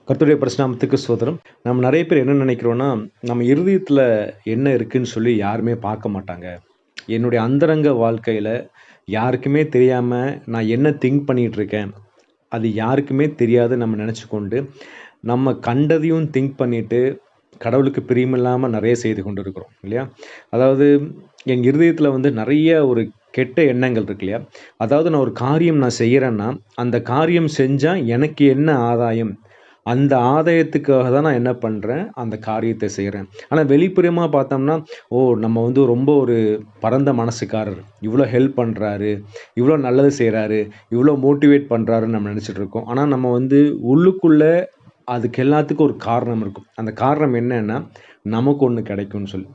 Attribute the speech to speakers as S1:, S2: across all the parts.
S1: கர்த்தருடைய பரிசுநாமத்துக்கு ஸ்தோத்திரம். நம்ம நெறைய பேர் என்ன நெனைக்கிறோம்னா, நம்ம இருதயத்தில என்ன இருக்குன்னு சொல்லி யாருமே பார்க்க மாட்டாங்க. என்னுடைய அந்தரங்க வாழ்க்கையில யாருக்குமே தெரியாம நான் என்ன திங்க் பண்ணிட்டு இருக்கேன், அது யாருக்குமே தெரியாதுன்னு நம்ம நெனச்சுக்கொண்டு, நம்ம கண்டதையும் திங்க் பண்ணிட்டு, கடவுளுக்கு பிரியமில்லாம நெறைய செய்து கொண்டிருக்கிறோம் இல்லையா? அதாவது என் இருதயத்தில வந்து நெறைய ஒரு கெட்ட எண்ணங்கள் இருக்கு இல்லையா? அதாவது நான் ஒரு காரியம் செய்யறேன்னா, அந்த காரியம் செஞ்சா எனக்கு என்ன ஆதாயம்? அந்த ஆதாயத்துக்காக தான் நான் என்ன பண்றேன், அந்த காரியத்த செய்றேன். ஆனா வெளிப்புறமா பார்த்தோம்னா, ஓ! நம்ம வந்து ரொம்ப ஒரு பரந்த மனசுக்காரர். இவ்ளோ ஹெல்ப் பண்றாரு, இவ்ளோ நல்லது செய்றாரு, இவ்ளோ மோட்டிவேட் பண்றாருன்னு நம்ம நெனச்சுட்டு இருக்கோம். ஆனா நம்ம வந்து உள்ளுக்குள்ள அதுக்கு எல்லாத்துக்கும் ஒரு காரணம் இருக்கும். அந்த காரணம் என்னன்னா, நமக்கு ஒண்ணு கிடைக்கும்னு சொல்லி.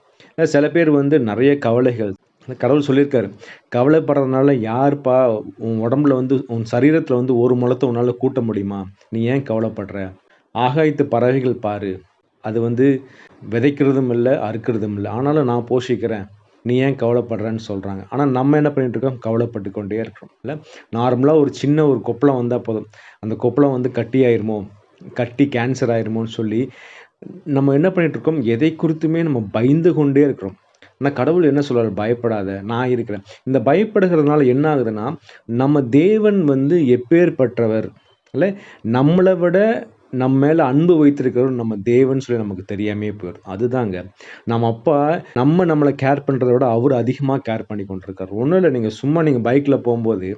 S1: சில பேர் வந்து நெறைய கவலைகள் கடவுள் சொல்லியிருக்காரு. "கவலைப்படுறதுனால யாருப்பா உன் உடம்புல வந்து உன் சரீரத்தில வந்து ஒரு முழத்த உன்னால கூட்ட முடியுமா? நீ ஏன் கவலைப்படுற?" ஆகாயத்து பறவைகள் பாரு. அது வந்து விதைக்கிறதும் இல்ல, அறுக்கிறதும் இல்ல. ஆனாலும் நான் போஷிக்கிறேன். நீ ஏன் கவலைப்படுறன்னு சொல்றாங்க. ஆனா நம்ம என்ன பண்ணிட்டு இருக்கோம்? கவலைப்பட்டு கொண்டே இருக்கிறோம். இல்ல. நார்மலா ஒரு சின்ன ஒரு கொப்பளம் வந்தா போதும். அந்த கொப்பளம் வந்து கட்டி ஆயிருமோ, கட்டி கேன்சர் ஆயிருமோன்னு சொல்லி, நம்ம என்ன பண்ணிட்டு இருக்கோம்? எதை குறித்துமே நம்ம பயந்து கொண்டே இருக்கிறோம். ஆனா கடவுள் என்ன சொல்றாரு? பயப்படாத, நான் இருக்கிறேன். இந்த பயப்படுகிறதுனால என்ன ஆகுதுன்னா, நம்ம தேவன் வந்து எப்பேர்ப்பட்டவர்? இல்ல, நம்மள விட நம்ம மேல அன்பு வைத்திருக்கிறவர் நம்ம தேவன்னு சொல்லி நமக்கு தெரியாமயே போயிரும். அதுதாங்க. நம்ம அப்பா நம்மள கேர் பண்றத விட அவரு அதிகமா கேர் பண்ணி கொண்டிருக்காரு. ஒண்ணும் இல்ல, நீங்க பைக்ல போம்போது,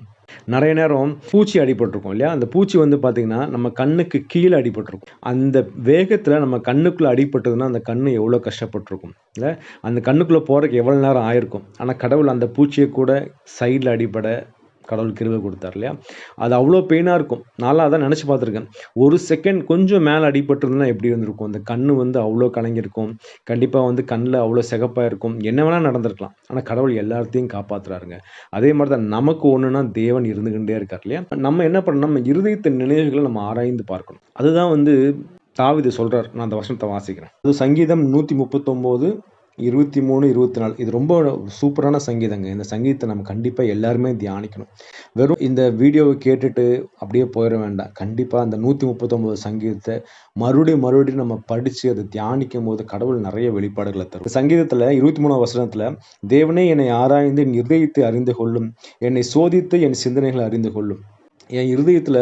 S1: நெறைய நேரம் பூச்சி அடிபட்டுருக்கும் இல்லையா? அந்த பூச்சி வந்து பார்த்தீங்கன்னா, நம்ம கண்ணுக்கு கீழ அடிபட்டுருக்கும். அந்த வேகத்தில நம்ம கண்ணுக்குள்ள அடிபட்டதுன்னா, அந்த கண்ணு எவ்வளோ கஷ்டப்பட்டுருக்கும். இல்ல? அந்த கண்ணுக்குள்ள போறதுக்கு எவ்வளோ நேரம் ஆயிருக்கும். ஆனா கடவுள் அந்த பூச்சிய கூட சைட்ல அடிபட கடவுள் கிருபை குடுத்தார் இல்லையா? அது அவ்ளோ பெயினா இருக்கும். நான்லாம் அதான் நெனச்சு பார்த்துருக்கேன். 1 செகண்ட் கொஞ்சம் மேல அடிபட்டிருந்தா எப்படி இருந்திருக்கும்? அந்த கண்ணு வந்து அவ்ளோ கலங்கியிருக்கும். கண்டிப்பா வந்து கண்ல அவ்ளோ சிகப்பா இருக்கும். என்ன வேணா நடந்திருக்கலாம். ஆனா கடவுள் எல்லாத்தையும் காப்பாத்துறாருங்க. அதே மாரி தான் நமக்கு ஒண்ணுன்னா தேவன் இருந்துகிட்டே இருக்கார் இல்லையா? நம்ம என்ன பண்ணணும்? நம்ம இருதயத்தின் நினைவுகள நம்ம ஆராய்ந்து பார்க்கணும். அதுதான் வந்து தாவீது சொல்றார். நான் அந்த வசனத்த வாசிக்கிறேன். அது சங்கீதம் 139, 23, 24. இது ரொம்ப சூப்பரான சங்கீதங்க. இந்த சங்கீதத்த நம்ம கண்டிப்பா எல்லாருமே தியானிக்கணும். வெறும் இந்த வீடியோவ கேட்டுட்டு அப்படியே போயிற வேண்டாம். கண்டிப்பா அந்த 139 சங்கீதத்த மறுபடியும் நம்ம படிச்சு அத தியானிக்கும்போது கடவுள் நெறைய வெளிப்பாடுகள தரும். இந்த சங்கீதத்துல 23ஆம் வசனத்துல, "தேவனே என்னை ஆராய்ந்து என் இருதயத்தை அறிந்து கொள்ளும். என்னை சோதித்து என் சிந்தனைகளை அறிந்து கொள்ளும்." என் இருதயத்துல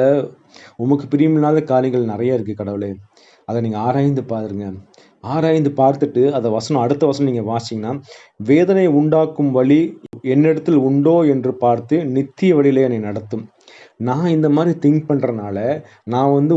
S1: உமக்கு பிரியமில்லாத காரியங்கள் நெறைய இருக்கு கடவுளே. அத நீங்க ஆராய்ந்து பாருங்க. ஆராய்ந்து பார்த்துட்டு அடுத்த வசனம் நீங்க வாசிச்சீங்கன்னா, "வேதனை உண்டாக்கும் வழி என்னிடத்தில் உண்டோ என்று பார்த்து நித்திய வழியிலே என்னை நடத்தும்." நான் இந்த மாரி திங்க் பண்றனால, நான் வந்து